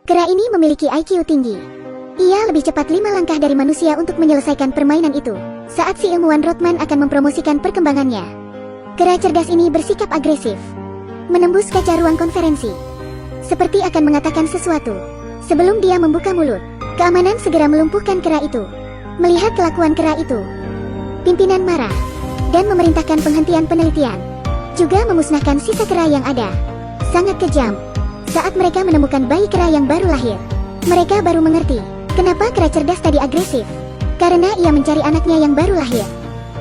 Kera ini memiliki IQ tinggi. Ia lebih cepat 5 langkah dari manusia untuk menyelesaikan permainan itu. Saat si ilmuwan Rothman akan mempromosikan perkembangannya, kera cerdas ini bersikap agresif, menembus kaca ruang konferensi, seperti akan mengatakan sesuatu. Sebelum dia membuka mulut, keamanan segera melumpuhkan kera itu. Melihat kelakuan kera itu, pimpinan marah dan memerintahkan penghentian penelitian, juga memusnahkan sisa kera yang ada. Sangat kejam. Saat mereka menemukan bayi kera yang baru lahir, mereka baru mengerti kenapa kera cerdas tadi agresif. Karena ia mencari anaknya yang baru lahir.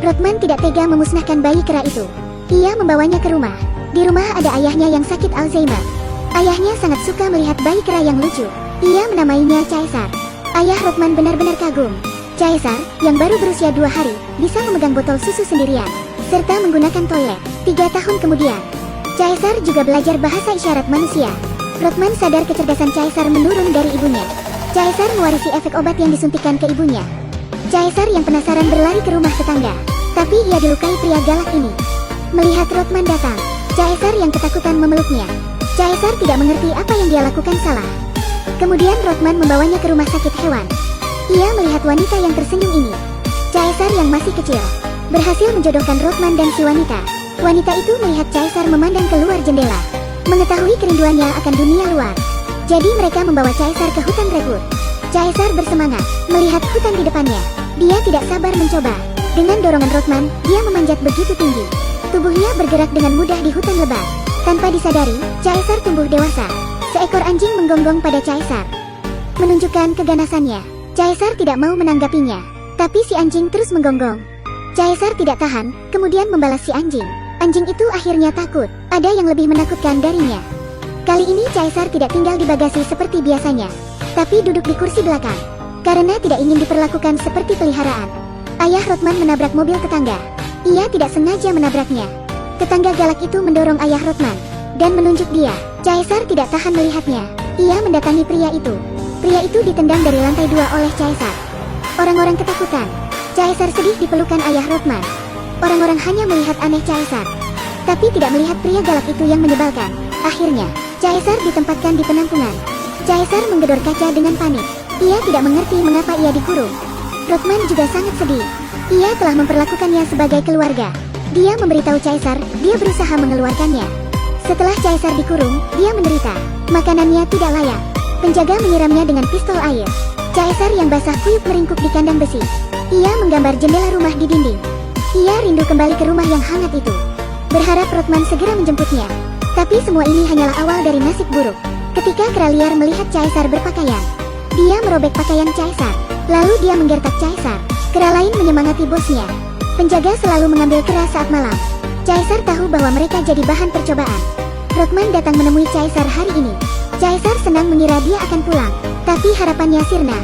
Rothman tidak tega memusnahkan bayi kera itu. Ia membawanya ke rumah. Di rumah ada ayahnya yang sakit Alzheimer. Ayahnya sangat suka melihat bayi kera yang lucu. Ia menamainya Caesar. Ayah Rothman benar-benar kagum. Caesar, yang baru berusia 2 hari, bisa memegang botol susu sendirian, serta menggunakan toilet. 3 tahun kemudian, Caesar juga belajar bahasa isyarat manusia. Rothman sadar kecerdasan Caesar menurun dari ibunya. Caesar mewarisi efek obat yang disuntikan ke ibunya. Caesar yang penasaran berlari ke rumah tetangga, tapi ia dilukai pria galak ini. Melihat Rothman datang, Caesar yang ketakutan memeluknya. Caesar tidak mengerti apa yang dia lakukan salah. Kemudian Rothman membawanya ke rumah sakit hewan. Ia melihat wanita yang tersenyum ini. Caesar yang masih kecil berhasil menjodohkan Rothman dan si wanita. Wanita itu melihat Caesar memandang keluar jendela, mengetahui kerinduannya akan dunia luar. Jadi mereka membawa Caesar ke hutan redwood. Caesar bersemangat melihat hutan di depannya. Dia tidak sabar mencoba. Dengan dorongan Rothman, dia memanjat begitu tinggi. Tubuhnya bergerak dengan mudah di hutan lebat. Tanpa disadari, Caesar tumbuh dewasa. Seekor anjing menggonggong pada Caesar, menunjukkan keganasannya. Caesar tidak mau menanggapinya, tapi si anjing terus menggonggong. Caesar tidak tahan, kemudian membalas si anjing. Anjing itu akhirnya takut. Ada yang lebih menakutkan darinya. Kali ini Caesar tidak tinggal di bagasi seperti biasanya, tapi duduk di kursi belakang, karena tidak ingin diperlakukan seperti peliharaan. Ayah Rothman menabrak mobil tetangga. Ia tidak sengaja menabraknya. Tetangga galak itu mendorong ayah Rothman dan menunjuk dia. Caesar tidak tahan melihatnya. Ia mendatangi pria itu. Pria itu ditendang dari lantai 2 oleh Caesar. Orang-orang ketakutan. Caesar sedih di pelukan ayah Rothman. Orang-orang hanya melihat aneh Caesar, tapi tidak melihat pria galak itu yang menyebalkan. Akhirnya, Caesar ditempatkan di penampungan. Caesar menggedor kaca dengan panik. Ia tidak mengerti mengapa ia dikurung. Rothman juga sangat sedih. Ia telah memperlakukannya sebagai keluarga. Dia memberitahu Caesar, dia berusaha mengeluarkannya. Setelah Caesar dikurung, dia menderita. Makanannya tidak layak. Penjaga menyiramnya dengan pistol air. Caesar yang basah kuyup meringkuk di kandang besi. Ia menggambar jendela rumah di dinding. Ia rindu kembali ke rumah yang hangat itu. Berharap Rothman segera menjemputnya. Tapi semua ini hanyalah awal dari nasib buruk. Ketika kera liar melihat Caesar berpakaian, dia merobek pakaian Caesar. Lalu dia menggertak Caesar. Kera lain menyemangati bosnya. Penjaga selalu mengambil kera saat malam. Caesar tahu bahwa mereka jadi bahan percobaan. Rothman datang menemui Caesar hari ini. Caesar senang mengira dia akan pulang, tapi harapannya sirna.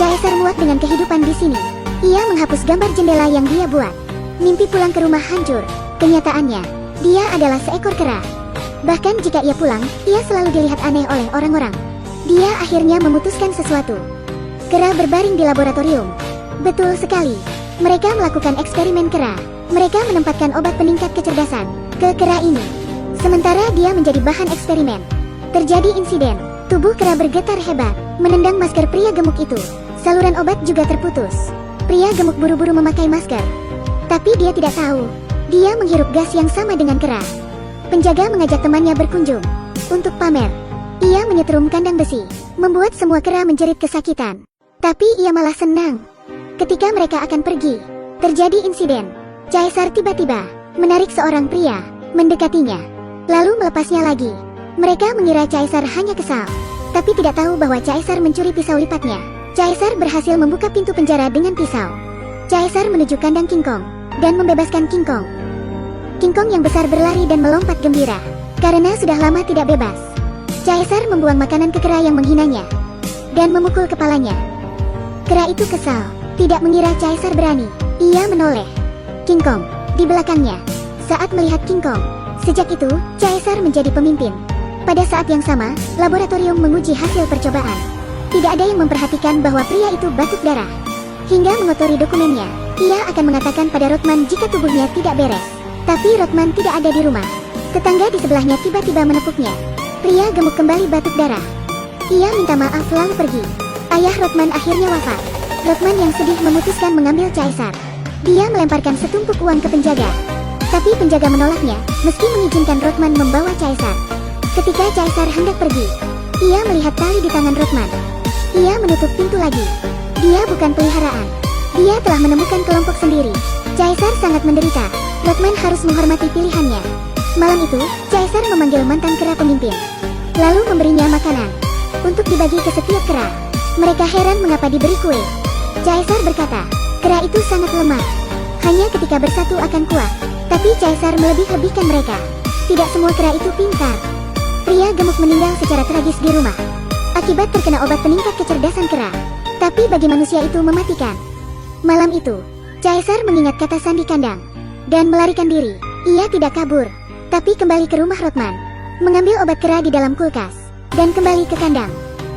Caesar muak dengan kehidupan di sini. Ia menghapus gambar jendela yang dia buat. Mimpi pulang ke rumah hancur. Kenyataannya, dia adalah seekor kera. Bahkan jika ia pulang, ia selalu dilihat aneh oleh orang-orang. Dia akhirnya memutuskan sesuatu. Kera berbaring di laboratorium. Betul sekali. Mereka melakukan eksperimen kera. Mereka menempatkan obat peningkat kecerdasan ke kera ini. Sementara dia menjadi bahan eksperimen, terjadi insiden. Tubuh kera bergetar hebat, menendang masker pria gemuk itu. Saluran obat juga terputus. Pria gemuk buru-buru memakai masker, tapi dia tidak tahu. Dia menghirup gas yang sama dengan kera. Penjaga mengajak temannya berkunjung untuk pamer. Ia menyetrum kandang besi, membuat semua kera menjerit kesakitan. Tapi ia malah senang. Ketika mereka akan pergi, terjadi insiden. Caesar tiba-tiba menarik seorang pria, mendekatinya, lalu melepasnya lagi. Mereka mengira Caesar hanya kesal, tapi tidak tahu bahwa Caesar mencuri pisau lipatnya. Caesar berhasil membuka pintu penjara dengan pisau. Caesar menuju kandang King Kong dan membebaskan King Kong. King Kong yang besar berlari dan melompat gembira, karena sudah lama tidak bebas. Caesar membuang makanan ke kera yang menghinanya, dan memukul kepalanya. Kera itu kesal, tidak mengira Caesar berani. Ia menoleh King Kong di belakangnya. Saat melihat King Kong, sejak itu, Caesar menjadi pemimpin. Pada saat yang sama, laboratorium menguji hasil percobaan. Tidak ada yang memperhatikan bahwa pria itu batuk darah, hingga mengotori dokumennya. Ia akan mengatakan pada Rothman jika tubuhnya tidak beres. Tapi Rothman tidak ada di rumah. Tetangga di sebelahnya tiba-tiba menepuknya. Pria gemuk kembali batuk darah. Ia minta maaf lalu pergi. Ayah Rothman akhirnya wafat. Rothman yang sedih memutuskan mengambil Caesar. Dia melemparkan setumpuk uang ke penjaga. Tapi penjaga menolaknya, meski mengizinkan Rothman membawa Caesar. Ketika Caesar hendak pergi, ia melihat tali di tangan Rothman. Ia menutup pintu lagi. Dia bukan peliharaan. Dia telah menemukan kelompok sendiri. Caesar sangat menderita. Rothman harus menghormati pilihannya. Malam itu, Caesar memanggil mantan kera pemimpin, lalu memberinya makanan untuk dibagi ke setiap kera. Mereka heran mengapa diberi kue. Caesar berkata, kera itu sangat lemah. Hanya ketika bersatu akan kuat. Tapi Caesar melebih-lebihkan mereka. Tidak semua kera itu pintar. Pria gemuk meninggal secara tragis di rumah akibat terkena obat peningkat kecerdasan kera. Tapi bagi manusia itu mematikan. Malam itu, Caesar mengingat kata sandi kandang dan melarikan diri. Ia tidak kabur, tapi kembali ke rumah Rothman, mengambil obat kera di dalam kulkas, dan kembali ke kandang.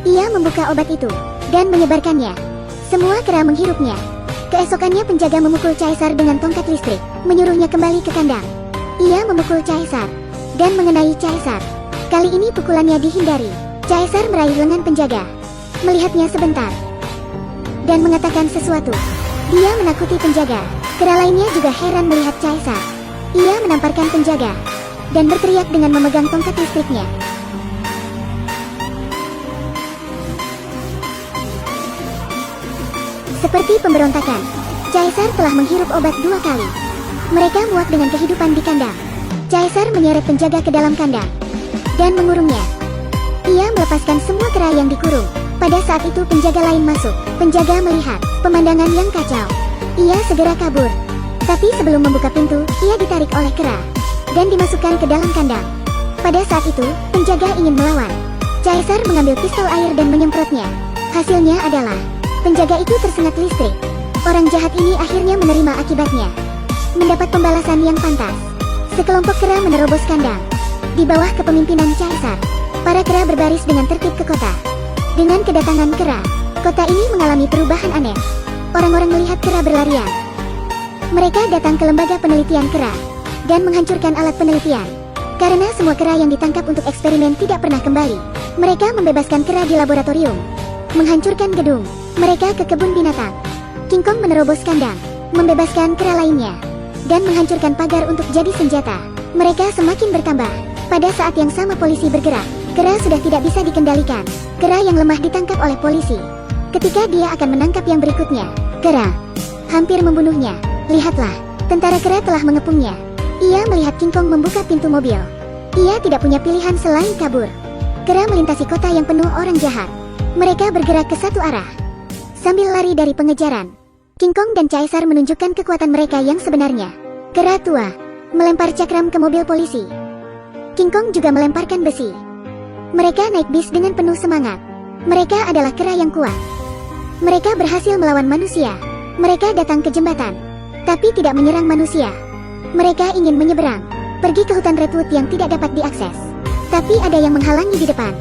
Ia membuka obat itu dan menyebarkannya. Semua kera menghirupnya. Keesokannya penjaga memukul Caesar dengan tongkat listrik, menyuruhnya kembali ke kandang. Ia memukul Caesar dan mengenai Caesar. Kali ini pukulannya dihindari. Caesar meraih lengan penjaga, melihatnya sebentar, dan mengatakan sesuatu. Dia menakuti penjaga. Kera lainnya juga heran melihat Caesar. Ia menamparkan penjaga dan berteriak dengan memegang tongkat listriknya. Seperti pemberontakan, Caesar telah menghirup obat 2 kali. Mereka muak dengan kehidupan di kandang. Caesar menyeret penjaga ke dalam kandang dan mengurungnya. Ia melepaskan semua kera yang dikurung. Pada saat itu penjaga lain masuk. Penjaga melihat pemandangan yang kacau. Ia segera kabur. Tapi sebelum membuka pintu, ia ditarik oleh kera dan dimasukkan ke dalam kandang. Pada saat itu, penjaga ingin melawan. Caesar mengambil pistol air dan menyemprotnya. Hasilnya adalah penjaga itu tersengat listrik. Orang jahat ini akhirnya menerima akibatnya. Mendapat pembalasan yang pantas. Sekelompok kera menerobos kandang. Di bawah kepemimpinan Caesar, para kera berbaris dengan tertib ke kota. Dengan kedatangan kera, kota ini mengalami perubahan aneh. Orang-orang melihat kera berlarian. Mereka datang ke lembaga penelitian kera dan menghancurkan alat penelitian. Karena semua kera yang ditangkap untuk eksperimen tidak pernah kembali, mereka membebaskan kera di laboratorium, menghancurkan gedung. Mereka ke kebun binatang. King Kong menerobos kandang, membebaskan kera lainnya, dan menghancurkan pagar untuk jadi senjata. Mereka semakin bertambah. Pada saat yang sama polisi bergerak. Kera sudah tidak bisa dikendalikan. Kera yang lemah ditangkap oleh polisi. Ketika dia akan menangkap yang berikutnya, kera hampir membunuhnya. Lihatlah, tentara kera telah mengepungnya. Ia melihat King Kong membuka pintu mobil. Ia tidak punya pilihan selain kabur. Kera melintasi kota yang penuh orang jahat. Mereka bergerak ke satu arah sambil lari dari pengejaran. King Kong dan Caesar menunjukkan kekuatan mereka yang sebenarnya. Kera tua melempar cakram ke mobil polisi. King Kong juga melemparkan besi. Mereka naik bis dengan penuh semangat. Mereka adalah kera yang kuat. Mereka berhasil melawan manusia. Mereka datang ke jembatan, tapi tidak menyerang manusia. Mereka ingin menyeberang, pergi ke hutan redwood yang tidak dapat diakses. Tapi ada yang menghalangi di depan.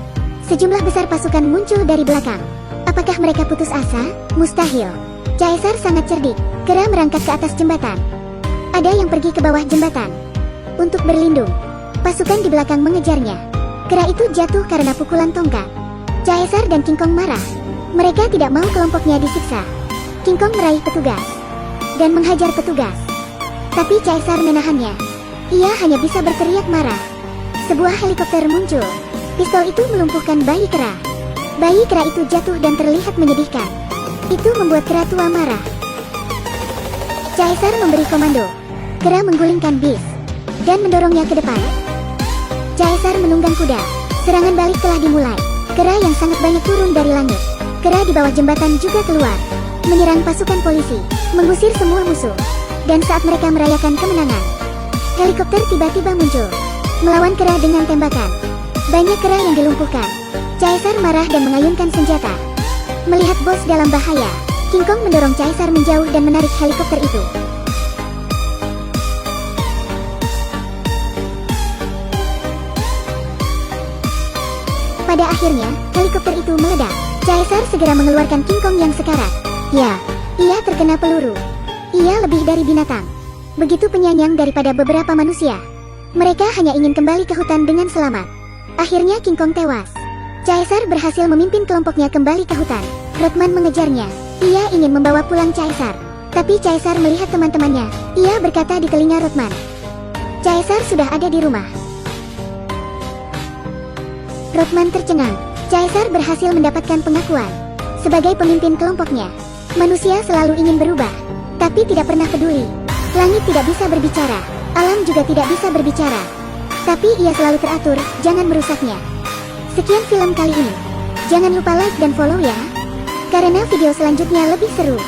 Sejumlah besar pasukan muncul dari belakang. Apakah mereka putus asa? Mustahil. Caesar sangat cerdik. Kera merangkak ke atas jembatan. Ada yang pergi ke bawah jembatan untuk berlindung. Pasukan di belakang mengejarnya. Kera itu jatuh karena pukulan tongkat. Caesar dan King Kong marah. Mereka tidak mau kelompoknya disiksa. King Kong meraih petugas dan menghajar petugas. Tapi Caesar menahannya. Ia hanya bisa berteriak marah. Sebuah helikopter muncul. Pistol itu melumpuhkan bayi kera. Bayi kera itu jatuh dan terlihat menyedihkan. Itu membuat kera tua marah. Caesar memberi komando. Kera menggulingkan bis dan mendorongnya ke depan. Caesar menunggang kuda. Serangan balik telah dimulai. Kera yang sangat banyak turun dari langit. Kera di bawah jembatan juga keluar, menyerang pasukan polisi, mengusir semua musuh. Dan saat mereka merayakan kemenangan, helikopter tiba-tiba muncul, melawan kera dengan tembakan. Banyak kera yang dilumpuhkan. Caesar marah dan mengayunkan senjata. Melihat bos dalam bahaya, King Kong mendorong Caesar menjauh dan menarik helikopter itu. Pada akhirnya, helikopter itu meledak. Caesar segera mengeluarkan King Kong yang sekarat. Ya, ia terkena peluru. Ia lebih dari binatang. Begitu penyayang daripada beberapa manusia. Mereka hanya ingin kembali ke hutan dengan selamat. Akhirnya King Kong tewas. Caesar berhasil memimpin kelompoknya kembali ke hutan. Rothman mengejarnya. Ia ingin membawa pulang Caesar. Tapi Caesar melihat teman-temannya. Ia berkata di telinga Rothman. Caesar sudah ada di rumah. Rothman tercengang. Caesar berhasil mendapatkan pengakuan sebagai pemimpin kelompoknya. Manusia selalu ingin berubah, tapi tidak pernah peduli. Langit tidak bisa berbicara, alam juga tidak bisa berbicara. Tapi ia selalu teratur, jangan merusaknya. Sekian film kali ini. Jangan lupa like dan follow ya, karena video selanjutnya lebih seru.